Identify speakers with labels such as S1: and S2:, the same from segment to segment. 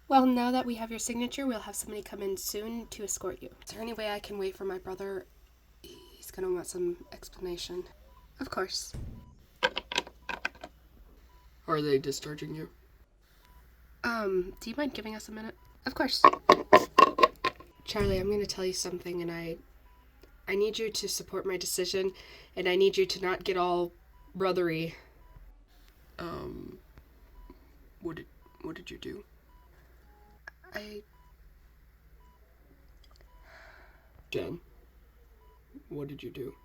S1: Well, now that we have your signature, we'll have somebody come in soon to escort you. Is there any way I can wait for my brother? He's gonna want some explanation. Of course.
S2: Are they discharging you?
S1: Do you mind giving us a minute? Of course. Charlie, I'm gonna tell you something, and I need you to support my decision, and I need you to not get all brothery.
S2: What did you do? Jen, what did you do?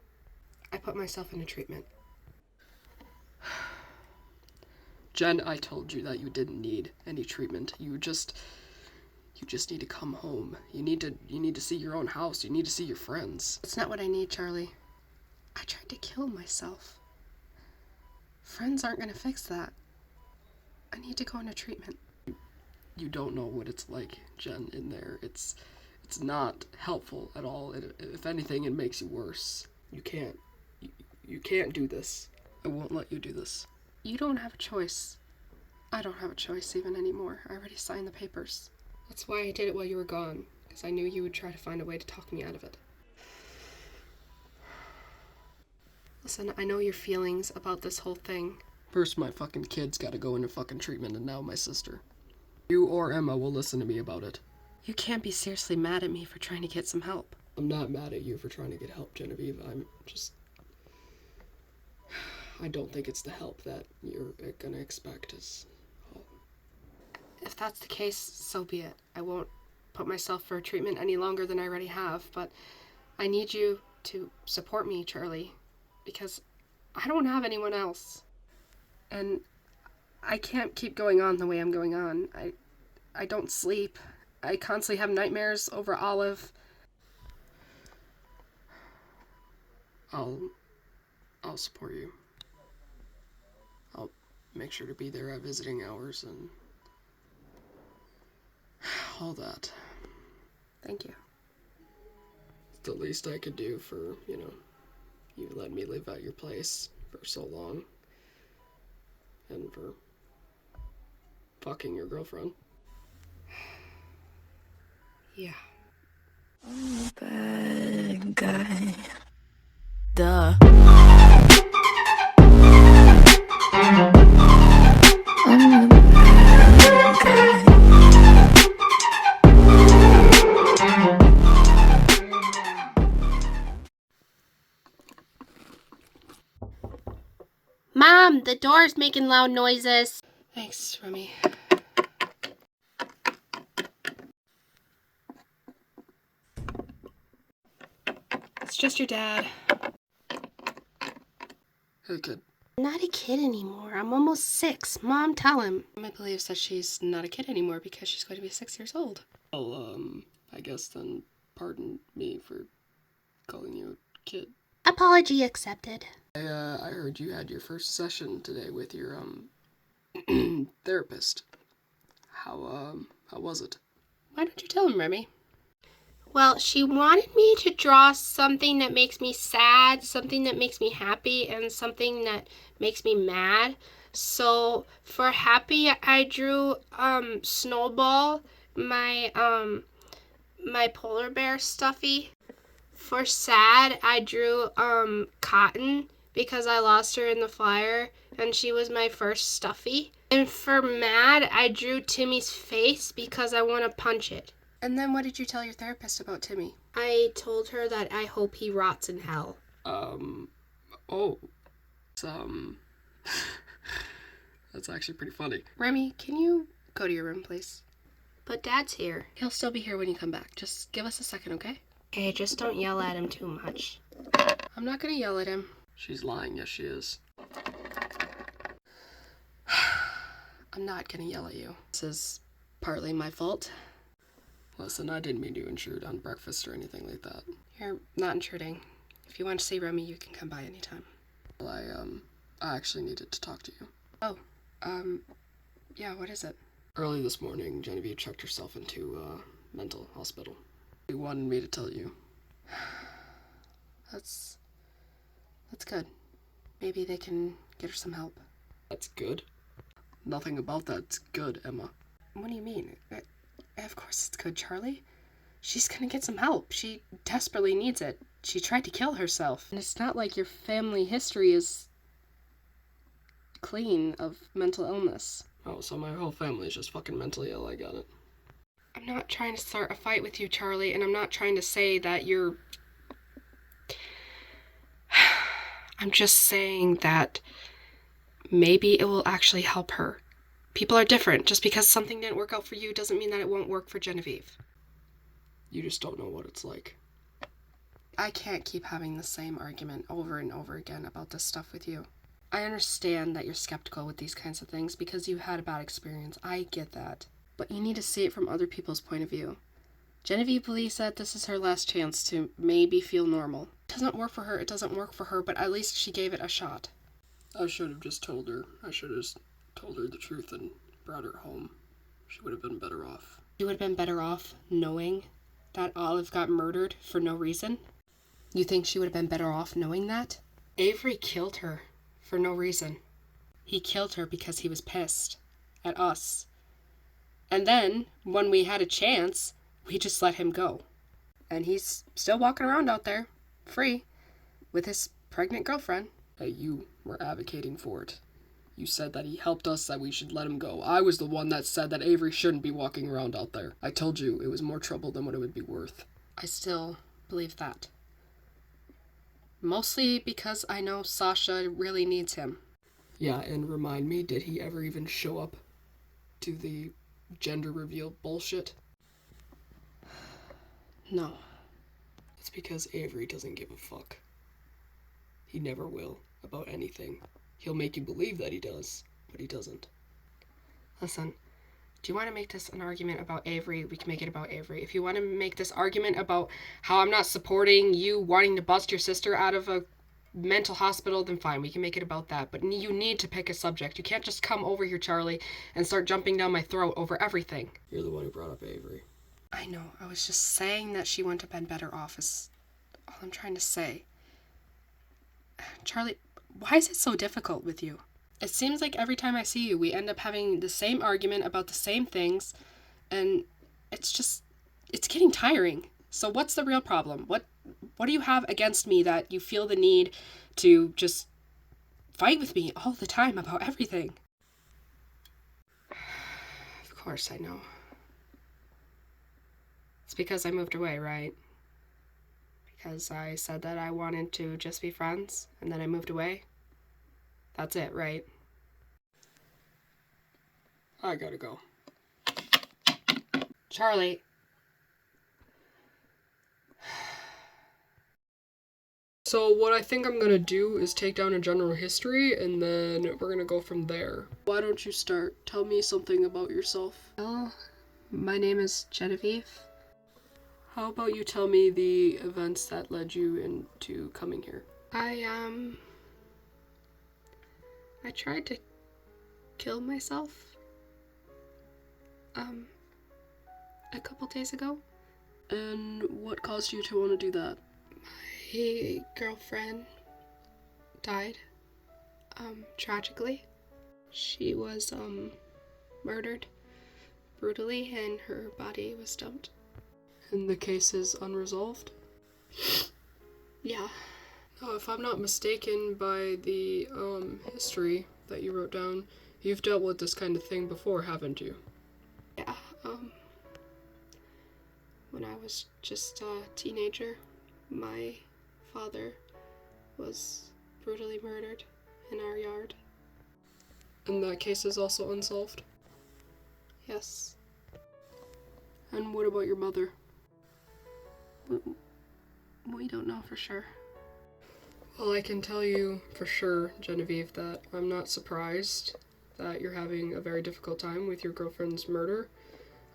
S1: I put myself into treatment.
S2: Jen, I told you that you didn't need any treatment. You just need to come home. You need to see your own house. You need to see your friends.
S1: It's not what I need, Charlie. I tried to kill myself. Friends aren't gonna fix that. I need to go into treatment.
S2: You don't know what it's like, Jen, in there. It's not helpful at all. If anything, it makes you worse. You can't do this. I won't let you do this.
S1: You don't have a choice. I don't have a choice even anymore. I already signed the papers. That's why I did it while you were gone, because I knew you would try to find a way to talk me out of it. Listen, I know your feelings about this whole thing.
S2: First, my fucking kid's gotta go into fucking treatment, and now my sister. You or Emma will listen to me about it.
S1: You can't be seriously mad at me for trying to get some help.
S2: I'm not mad at you for trying to get help, Genevieve. I don't think it's the help that you're gonna expect is...
S1: If that's the case, so be it. I won't put myself for treatment any longer than I already have, but I need you to support me, Charlie, because I don't have anyone else. And I can't keep going on the way I'm going on. I don't sleep. I constantly have nightmares over Olive.
S2: I'll support you. I'll make sure to be there at visiting hours and all that.
S1: Thank you.
S2: It's the least I could do for, you let me live at your place for so long. And for fucking your girlfriend.
S1: Yeah.
S3: I'm a bad guy. Duh. I'm a bad guy.
S4: Mom, the door's making loud noises.
S1: Thanks, Remy. It's just your dad.
S2: Hey, kid.
S4: I'm not a kid anymore. I'm almost 6. Mom, tell him.
S1: Emma believes that she's not a kid anymore because she's going to be 6 years old.
S2: Well, I guess then pardon me for calling you a kid.
S4: Apology accepted.
S2: I heard you had your first session today with your, therapist. How was it?
S1: Why don't you tell him, Remy?
S4: Well, she wanted me to draw something that makes me sad, something that makes me happy, and something that makes me mad. So for happy, I drew Snowball, my polar bear stuffy. For sad, I drew Cotton because I lost her in the fire and she was my first stuffy. And for mad, I drew Timmy's face because I want to punch it.
S1: And then what did you tell your therapist about Timmy?
S4: I told her that I hope he rots in hell.
S2: That's actually pretty funny.
S1: Remy, can you go to your room, please?
S4: But Dad's here.
S1: He'll still be here when you come back. Just give us a second, okay?
S4: Okay, just don't yell at him too much.
S1: I'm not gonna yell at him.
S2: She's lying, yes she is.
S1: I'm not gonna yell at you. This is partly my fault.
S2: Listen, I didn't mean to intrude on breakfast or anything like that.
S1: You're not intruding. If you want to see Remy, you can come by anytime.
S2: Well, I actually needed to talk to you.
S1: Oh, yeah, what is it?
S2: Early this morning, Genevieve checked herself into a mental hospital. She wanted me to tell you.
S1: That's good. Maybe they can get her some help.
S2: That's good? Nothing about that's good, Emma.
S1: What do you mean? Of course it's good, Charlie. She's gonna get some help. She desperately needs it. She tried to kill herself. And it's not like your family history is clean of mental illness.
S2: Oh, so my whole family is just fucking mentally ill, I got it.
S1: I'm not trying to start a fight with you, Charlie, and I'm not trying to say that you're... I'm just saying that maybe it will actually help her. People are different. Just because something didn't work out for you doesn't mean that it won't work for Genevieve.
S2: You just don't know what it's like.
S1: I can't keep having the same argument over and over again about this stuff with you. I understand that you're skeptical with these kinds of things because you had a bad experience. I get that. But you need to see it from other people's point of view. Genevieve believes that this is her last chance to maybe feel normal. It doesn't work for her, it doesn't work for her, but at least she gave it a shot.
S2: I should have just told her. I should have just told her the truth and brought her home. She would have been better off.
S1: You would have been better off knowing that Olive got murdered for no reason? You think she would have been better off knowing that? Avery killed her for no reason. He killed her because he was pissed at us. And then, when we had a chance, we just let him go. And he's still walking around out there, free, with his pregnant girlfriend.
S2: Hey, you were advocating for it. You said that he helped us, that we should let him go. I was the one that said that Avery shouldn't be walking around out there. I told you it was more trouble than what it would be worth.
S1: I still believe that. Mostly because I know Sasha really needs him.
S2: Yeah, and remind me, did he ever even show up to the gender reveal bullshit?
S1: No.
S2: It's because Avery doesn't give a fuck. He never will, about anything. He'll make you believe that he does, but he doesn't.
S1: Listen, do you want to make this an argument about Avery? We can make it about Avery. If you want to make this argument about how I'm not supporting you wanting to bust your sister out of a mental hospital, then fine, we can make it about that. But you need to pick a subject. You can't just come over here, Charlie, and start jumping down my throat over everything.
S2: You're the one who brought up Avery.
S1: I know. I was just saying that she wouldn't have been better off is all I'm trying to say. Charlie, why is it so difficult with you? It seems like every time I see you, we end up having the same argument about the same things, and it's getting tiring. So what's the real problem? What do you have against me that you feel the need to just fight with me all the time about everything? Of course, I know. It's because I moved away, right? Because I said that I wanted to just be friends, and then I moved away. That's it, right?
S2: I gotta go.
S1: Charlie.
S2: So what I think I'm gonna do is take down a general history, and then we're gonna go from there. Why don't you start? Tell me something about yourself.
S1: Well, my name is Genevieve.
S2: How about you tell me the events that led you into coming here?
S1: I tried to kill myself, a couple days ago.
S2: And what caused you to want to do that?
S1: My girlfriend died, tragically. She was, murdered brutally, and her body was dumped.
S2: And the case is unresolved?
S1: Yeah.
S2: If I'm not mistaken by the history that you wrote down, you've dealt with this kind of thing before, haven't you?
S1: Yeah, when I was just a teenager, my father was brutally murdered in our yard.
S2: And that case is also unsolved?
S1: Yes.
S2: And what about your mother?
S1: We don't know for sure.
S2: Well, I can tell you for sure, Genevieve, that I'm not surprised that you're having a very difficult time with your girlfriend's murder.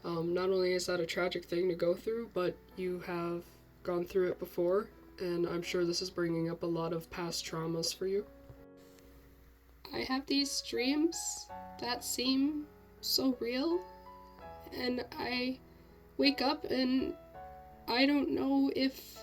S2: Not only is that a tragic thing to go through, but you have gone through it before, and I'm sure this is bringing up a lot of past traumas for you.
S1: I have these dreams that seem so real, and I wake up and I don't know if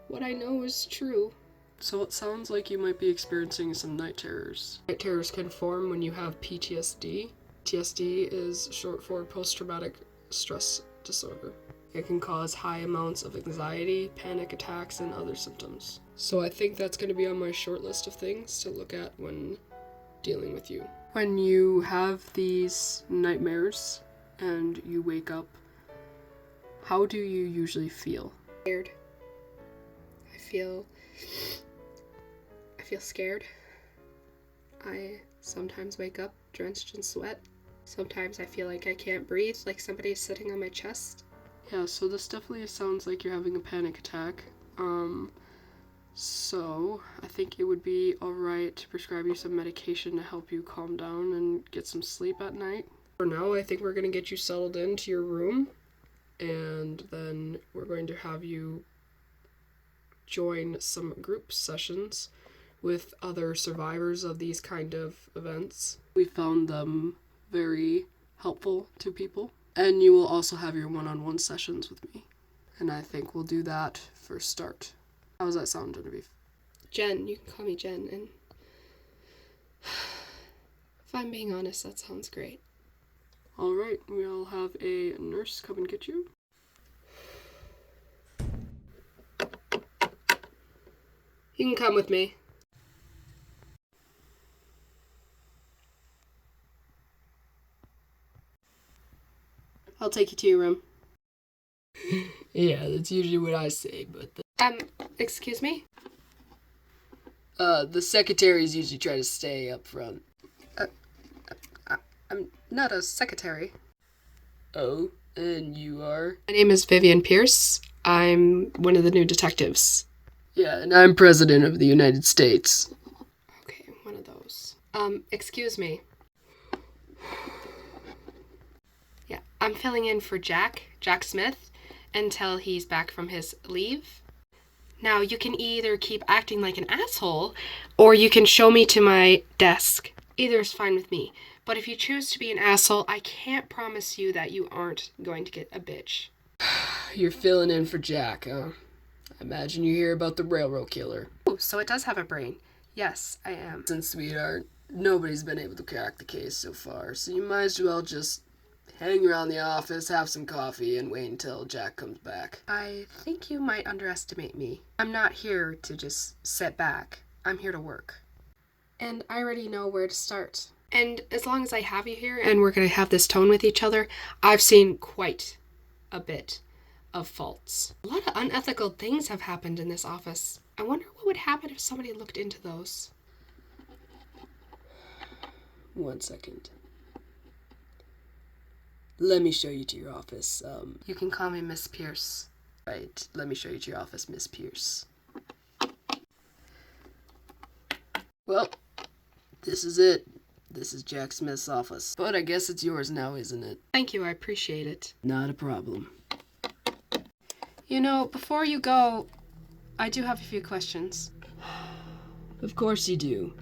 S1: what I know is true.
S2: So it sounds like you might be experiencing some night terrors. Night terrors can form when you have PTSD, PTSD is short for post-traumatic stress disorder. It can cause high amounts of anxiety, panic attacks, and other symptoms. So I think that's going to be on my short list of things to look at when dealing with you. When you have these nightmares and you wake up, how do you usually feel?
S1: Scared. I feel scared. I sometimes wake up drenched in sweat. Sometimes I feel like I can't breathe, like somebody's sitting on my chest.
S2: Yeah, so this definitely sounds like you're having a panic attack. So I think it would be alright to prescribe you some medication to help you calm down and get some sleep at night. For now, I think we're going to get you settled into your room, and then we're going to have you join some group sessions with other survivors of these kind of events. We found them very helpful to people. And you will also have your one-on-one sessions with me. And I think we'll do that for a start. How does that sound, Genevieve?
S1: Jen, you can call me Jen, and if I'm being honest, that sounds great.
S2: Alright, we'll have a nurse come and get you.
S1: You can come with me. I'll take you to your room.
S2: Yeah, that's usually what I say, but
S1: Excuse me?
S2: the secretaries usually try to stay up front.
S1: I'm not a secretary.
S2: Oh, and you are?
S1: My name is Vivian Pierce. I'm one of the new detectives.
S2: Yeah, and I'm President of the United States.
S1: Okay, one of those. Excuse me. Yeah, I'm filling in for Jack Smith, until he's back from his leave. Now, you can either keep acting like an asshole, or you can show me to my desk. Either is fine with me. But if you choose to be an asshole, I can't promise you that you aren't going to get a bitch.
S2: You're filling in for Jack, huh? I imagine you hear about the railroad killer.
S1: Oh, so it does have a brain. Yes, I am.
S2: And sweetheart, nobody's been able to crack the case so far, so you might as well just hang around the office, have some coffee, and wait until Jack comes back.
S1: I think you might underestimate me. I'm not here to just sit back. I'm here to work. And I already know where to start. And as long as I have you here and we're going to have this tone with each other, I've seen quite a bit of faults. A lot of unethical things have happened in this office. I wonder what would happen if somebody looked into those.
S2: 1 second. Let me show you to your office.
S1: You can call me Miss Pierce.
S2: Right, let me show you to your office, Miss Pierce. Well, this is it. This is Jack Smith's office. But I guess it's yours now, isn't it?
S1: Thank you, I appreciate it.
S2: Not a problem.
S1: You know, before you go, I do have a few questions.
S2: Of course you do.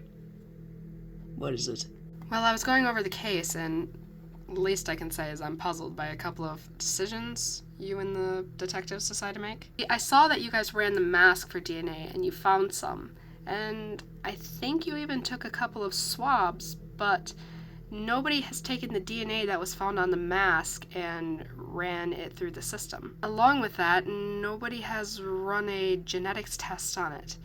S2: What is it?
S1: Well, I was going over the case, and the least I can say is I'm puzzled by a couple of decisions you and the detectives decided to make. I saw that you guys ran the mask for DNA, and you found some. And I think you even took a couple of swabs, but nobody has taken the DNA that was found on the mask and ran it through the system. Along with that, nobody has run a genetics test on it.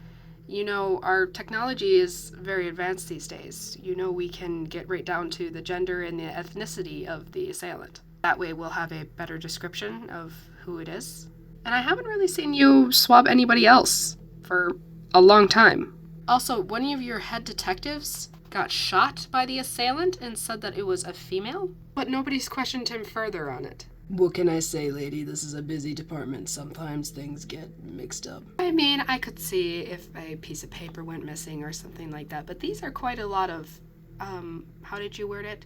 S1: You know, our technology is very advanced these days. You know, we can get right down to the gender and the ethnicity of the assailant. That way we'll have a better description of who it is. And I haven't really seen you swab anybody else for a long time. Also, one of your head detectives got shot by the assailant and said that it was a female, but nobody's questioned him further on it.
S2: What can I say, lady? This is a busy department. Sometimes things get mixed up.
S1: I mean, I could see if a piece of paper went missing or something like that, but these are quite a lot of, how did you word it?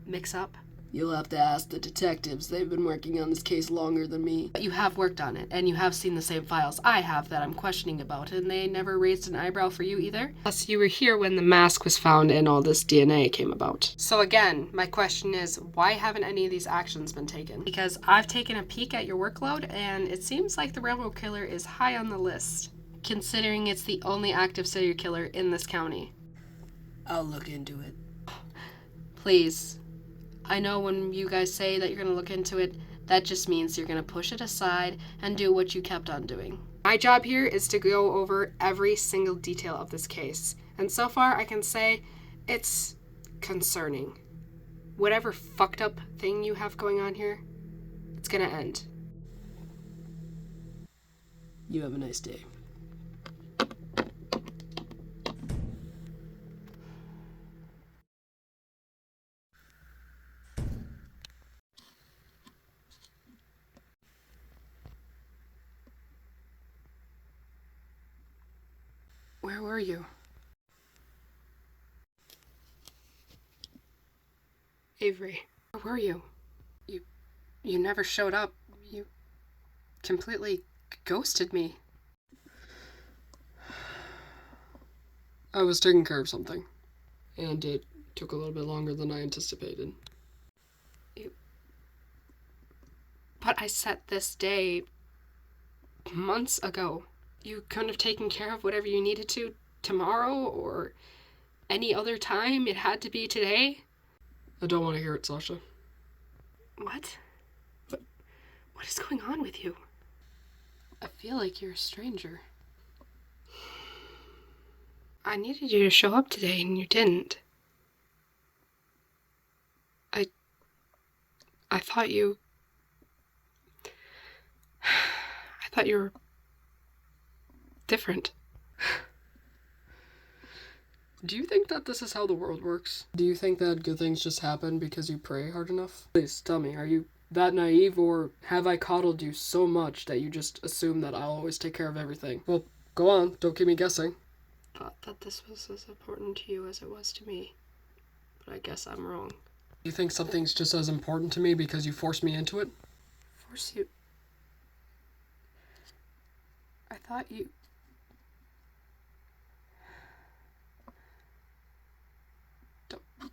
S1: Mix up?
S2: You'll have to ask the detectives. They've been working on this case longer than me.
S1: But you have worked on it, and you have seen the same files I have that I'm questioning about, and they never raised an eyebrow for you either. Plus, you were here when the mask was found and all this DNA came about. So again, my question is, why haven't any of these actions been taken? Because I've taken a peek at your workload, and it seems like the railroad killer is high on the list, considering it's the only active serial killer in this county.
S2: I'll look into it.
S1: Please. I know when you guys say that you're going to look into it, that just means you're going to push it aside and do what you kept on doing. My job here is to go over every single detail of this case. And so far, I can say it's concerning. Whatever fucked up thing you have going on here, it's going to end.
S2: You have a nice day.
S1: Where were you? Avery, where were you? You never showed up. You completely ghosted me.
S2: I was taking care of something, and it took a little bit longer than I anticipated.
S1: But I set this day months ago. You couldn't have taken care of whatever you needed to tomorrow or any other time. It had to be today.
S2: I don't want to hear it, Sasha.
S1: What? What is going on with you? I feel like you're a stranger. I needed you to show up today and you didn't. I thought you were different.
S2: Do you think that this is how the world works? Do you think that good things just happen because you pray hard enough? Please tell me, are you that naive, or have I coddled you so much that you just assume that I'll always take care of everything? Well, go on, don't keep me guessing.
S1: I thought that this was as important to you as it was to me, but I guess I'm wrong.
S2: You think something's just as important to me because you forced me into it?
S1: Force you? I thought you...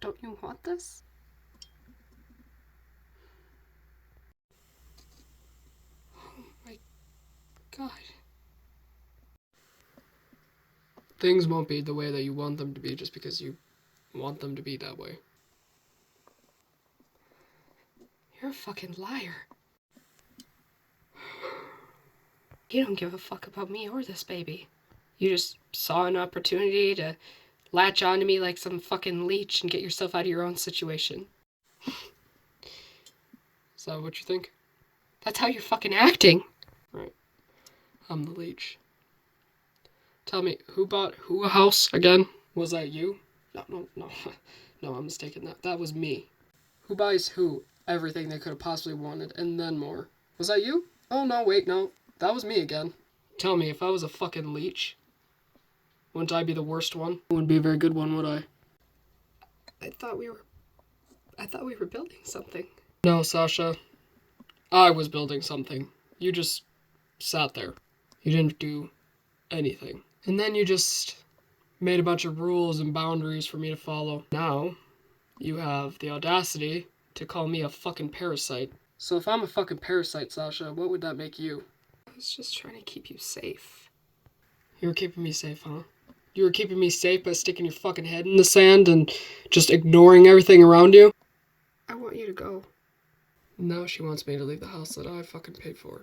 S1: Don't you want this? Oh my God.
S2: Things won't be the way that you want them to be just because you want them to be that way.
S1: You're a fucking liar. You don't give a fuck about me or this baby. You just saw an opportunity to latch onto me like some fucking leech and get yourself out of your own situation.
S2: Is that what you think?
S1: That's how you're fucking acting.
S2: Right. I'm the leech. Tell me, who bought who a house again? Was that you? No. No, I'm mistaken. That was me. Who buys who everything they could have possibly wanted, and then more? Was that you? Oh, no, wait, no. That was me again. Tell me, if I was a fucking leech, wouldn't I be the worst one? I wouldn't be a very good one, would I?
S1: I thought we were building something.
S2: No, Sasha. I was building something. You just sat there. You didn't do anything. And then you just made a bunch of rules and boundaries for me to follow. Now, you have the audacity to call me a fucking parasite. So if I'm a fucking parasite, Sasha, what would that make you?
S1: I was just trying to keep you safe.
S2: You were keeping me safe, huh? You were keeping me safe by sticking your fucking head in the sand and just ignoring everything around you?
S1: I want you to go.
S2: Now she wants me to leave the house that I fucking paid for.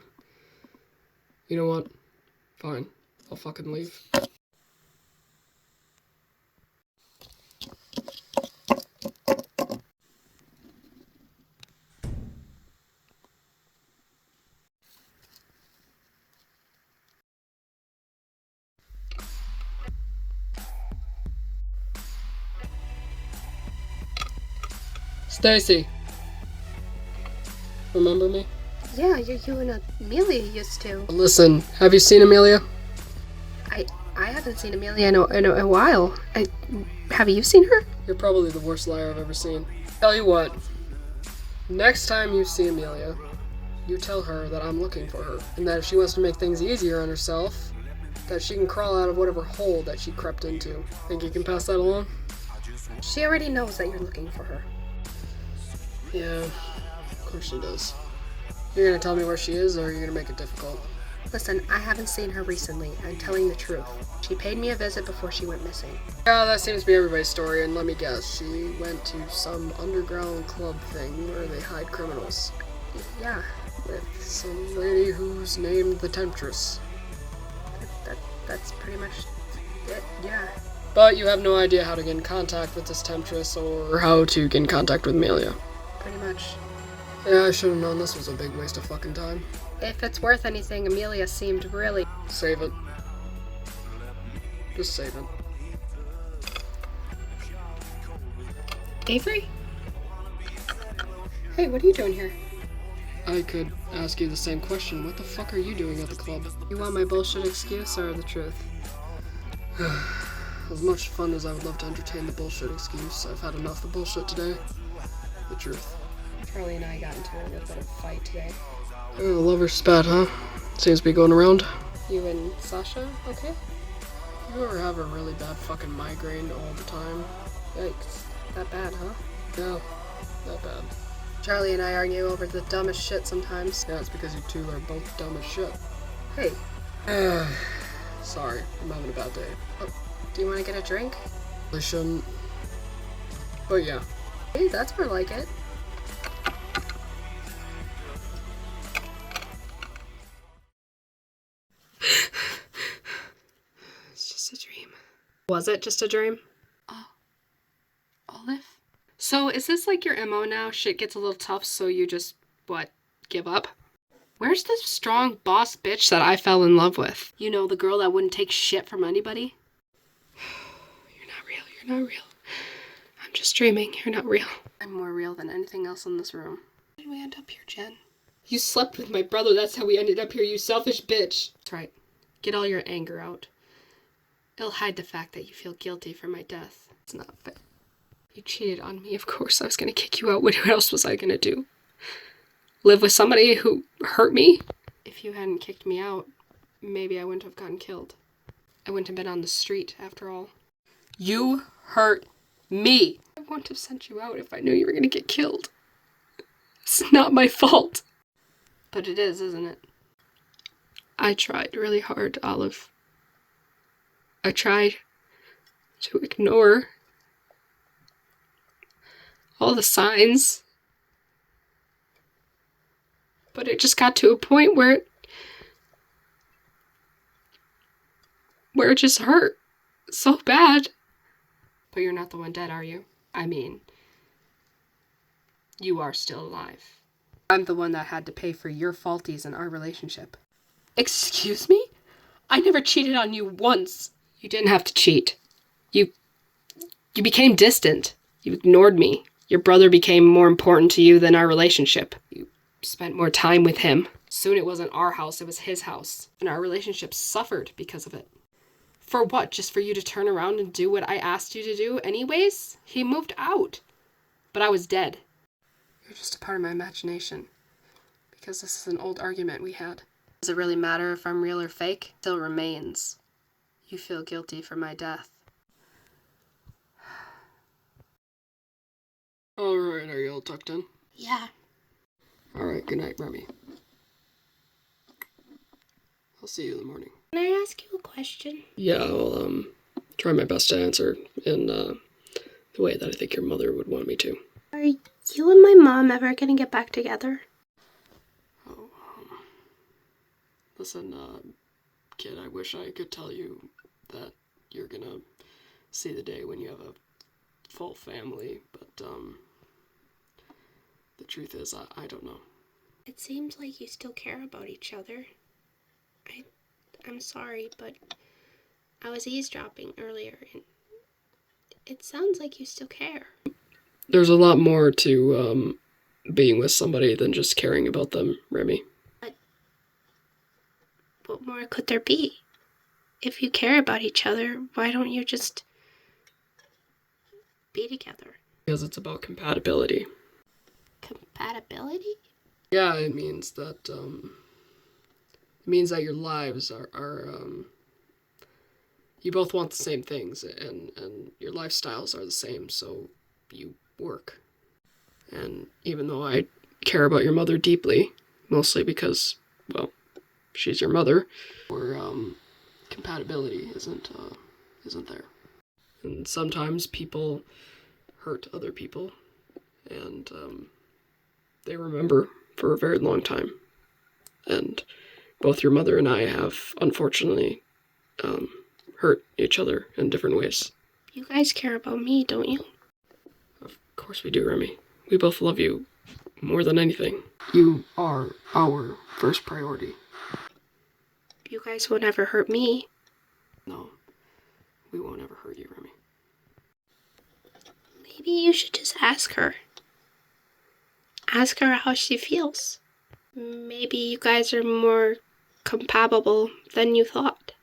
S2: You know what? Fine. I'll fucking leave. Stacy. Remember me?
S4: Yeah, you and Amelia used to.
S2: Listen, have you seen Amelia?
S4: I haven't seen Amelia in a while. Have you seen her?
S2: You're probably the worst liar I've ever seen. Tell you what. Next time you see Amelia, you tell her that I'm looking for her, and that if she wants to make things easier on herself, that she can crawl out of whatever hole that she crept into. Think you can pass that along?
S4: She already knows that you're looking for her.
S2: Yeah, of course she does. You're gonna tell me where she is, or you're gonna make it difficult?
S1: Listen, I haven't seen her recently. I'm telling the truth. She paid me a visit before she went missing.
S2: Yeah, that seems to be everybody's story, and let me guess, she went to some underground club thing where they hide criminals.
S1: Yeah,
S2: With some lady who's named the Temptress.
S1: that's pretty much it, yeah.
S2: But you have no idea how to get in contact with this Temptress or how to get in contact with Amelia.
S1: Pretty much.
S2: Yeah, I should have known this was a big waste of fucking time.
S1: If it's worth anything, Amelia seemed really...
S2: Save it. Just save it.
S1: Avery? Hey, what are you doing here?
S2: I could ask you the same question. What the fuck are you doing at the club?
S1: You want my bullshit excuse or the truth?
S2: As much fun as I would love to entertain the bullshit excuse, I've had enough of bullshit today. The truth.
S1: Charlie and I got into a little bit of a fight today.
S2: Oh, lover's spat, huh? Seems to be going around.
S1: You and Sasha, okay?
S2: You ever have a really bad fucking migraine all the time?
S1: Yikes. That bad, huh?
S2: Yeah, that bad.
S1: Charlie and I argue over the dumbest shit sometimes.
S2: Yeah, it's because you two are both dumb as shit.
S1: Hey,
S2: Sorry, I'm having a bad day.
S1: do you want to get a drink?
S2: I shouldn't. But yeah.
S1: Hey, that's more like it. It's just a dream. Was it just a dream?
S2: Olive?
S1: So, is this like your MO now? Shit gets a little tough, so you just, what, give up? Where's the strong boss bitch that I fell in love with? You know, the girl that wouldn't take shit from anybody? You're not real, you're not real. I'm just dreaming, you're not real. I'm more real than anything else in this room. How did we end up here, Jen? You slept with my brother, that's how we ended up here, you selfish bitch. That's right. Get all your anger out. It'll hide the fact that you feel guilty for my death. It's not fair. You cheated on me, of course I was gonna kick you out. What else was I gonna do? Live with somebody who hurt me? If you hadn't kicked me out, maybe I wouldn't have gotten killed. I wouldn't have been on the street, after all. You hurt me. I wouldn't have sent you out if I knew you were gonna get killed. It's not my fault. But it is, isn't it? I tried really hard, Olive. I tried to ignore all the signs. But it just got to a point where it just hurt so bad. But you're not the one dead, are you? I mean, you are still alive. I'm the one that had to pay for your faulties in our relationship. Excuse me? I never cheated on you once. You didn't have to cheat. You became distant. You ignored me. Your brother became more important to you than our relationship. You spent more time with him. Soon it wasn't our house, it was his house. And our relationship suffered because of it. For what? Just for you to turn around and do what I asked you to do anyways? He moved out. But I was dead. You're just a part of my imagination. Because this is an old argument we had. Does it really matter if I'm real or fake? It still remains. You feel guilty for my death.
S2: Alright, are you all tucked in?
S4: Yeah.
S2: Alright, good night, Remy. I'll see you in the morning.
S4: Can I ask you a question?
S2: Yeah, I'll try my best to answer in the way that I think your mother would want me to.
S4: Are you and my mom ever gonna get back together?
S2: Oh, listen, kid, I wish I could tell you that you're gonna see the day when you have a full family, but the truth is, I don't know.
S4: It seems like you still care about each other. I'm sorry, but I was eavesdropping earlier, and it sounds like you still care.
S2: There's a lot more to being with somebody than just caring about them, Remy.
S4: But what more could there be? If you care about each other, why don't you just be together?
S2: Because it's about compatibility.
S4: Compatibility?
S2: Yeah, it means that your lives are you both want the same things, and your lifestyles are the same, so you work. And even though I care about your mother deeply, mostly because, well, she's your mother, or compatibility isn't there. And sometimes people hurt other people, and they remember for a very long time. And both your mother and I have, unfortunately, hurt each other in different ways.
S4: You guys care about me, don't you?
S2: Of course we do, Remy. We both love you more than anything. You are our first priority.
S4: You guys won't ever hurt me.
S2: No, we won't ever hurt you, Remy.
S4: Maybe you should just ask her. Ask her how she feels. Maybe you guys are more compatible than you thought.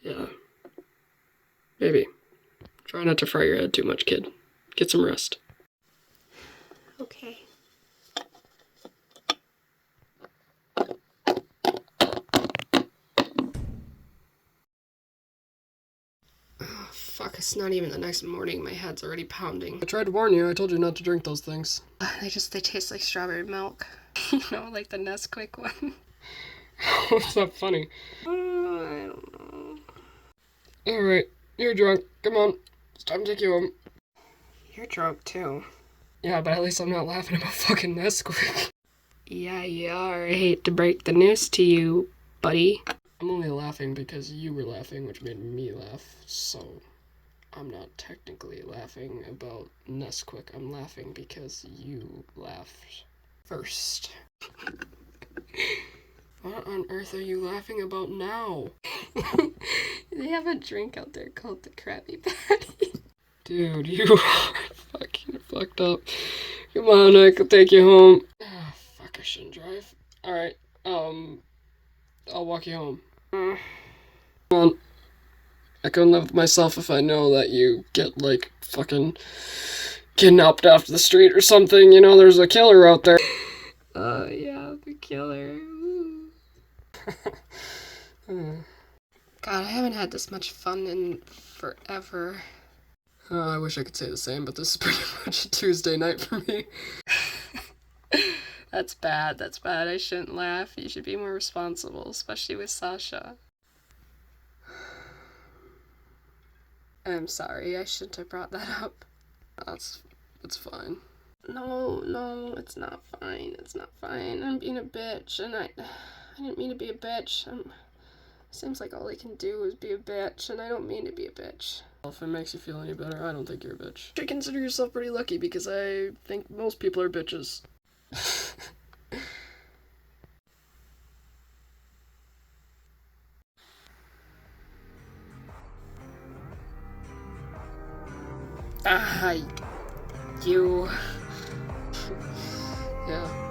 S2: Yeah. Maybe. Try not to fry your head too much, kid. Get some rest.
S4: Okay.
S1: Oh, fuck, it's not even the next morning. My head's already pounding.
S2: I tried to warn you. I told you not to drink those things.
S1: They taste like strawberry milk. You know, like the Nesquik one.
S2: What's not funny?
S1: I don't know.
S2: Alright, you're drunk. Come on. It's time to take you home.
S1: You're drunk too.
S2: Yeah, but at least I'm not laughing about fucking Nesquik.
S1: Yeah, you are. I hate to break the news to you, buddy.
S2: I'm only laughing because you were laughing, which made me laugh, so I'm not technically laughing about Nesquik. I'm laughing because you laughed first. What on earth are you laughing about now?
S1: They have a drink out there called the Krabby Patty.
S2: Dude, you are fucking fucked up. Come on, I can take you home. Ah, fuck, I shouldn't drive. Alright, I'll walk you home. Come on. I couldn't live with myself if I know that you get, like, fucking kidnapped off the street or something. You know, there's a killer out there.
S1: Yeah, the killer. God, I haven't had this much fun in forever.
S2: I wish I could say the same, but this is pretty much a Tuesday night for me.
S1: That's bad, I shouldn't laugh. You should be more responsible, especially with Sasha. I'm sorry, I shouldn't have brought that up.
S2: It's fine.
S1: No, it's not fine. It's not fine. I'm being a bitch, and I didn't mean to be a bitch. Seems like all I can do is be a bitch, and I don't mean to be a bitch.
S2: If it makes you feel any better, I don't think you're a bitch. You should consider yourself pretty lucky because I think most people are bitches.
S1: You.
S2: Yeah.